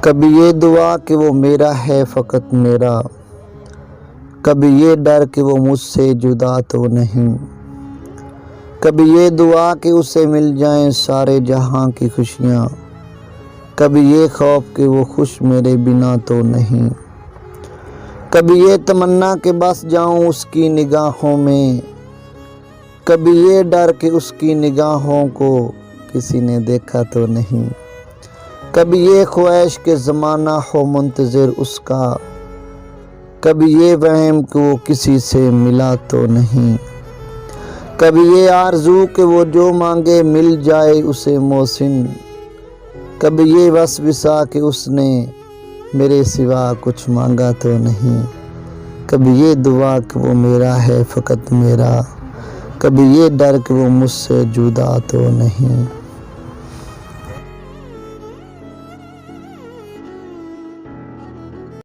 کبھی یہ دعا کہ وہ میرا ہے فقط میرا، کبھی یہ ڈر کہ وہ مجھ سے جدا تو نہیں، کبھی یہ دعا کہ اسے مل جائیں سارے جہاں کی خوشیاں، کبھی یہ خوف کہ وہ خوش میرے بنا تو نہیں، کبھی یہ تمنا کہ بس جاؤں اس کی نگاہوں میں، کبھی یہ ڈر کہ اس کی نگاہوں کو کسی نے دیکھا تو نہیں، کبھی یہ خواہش کہ زمانہ ہو منتظر اس کا، کبھی یہ وہم کہ وہ کسی سے ملا تو نہیں، کبھی یہ آرزو کہ وہ جو مانگے مل جائے اسے محسن، کبھی یہ وسوسہ کہ اس نے میرے سوا کچھ مانگا تو نہیں، کبھی یہ دعا کہ وہ میرا ہے فقط میرا، کبھی یہ ڈر کہ وہ مجھ سے جدا تو نہیں۔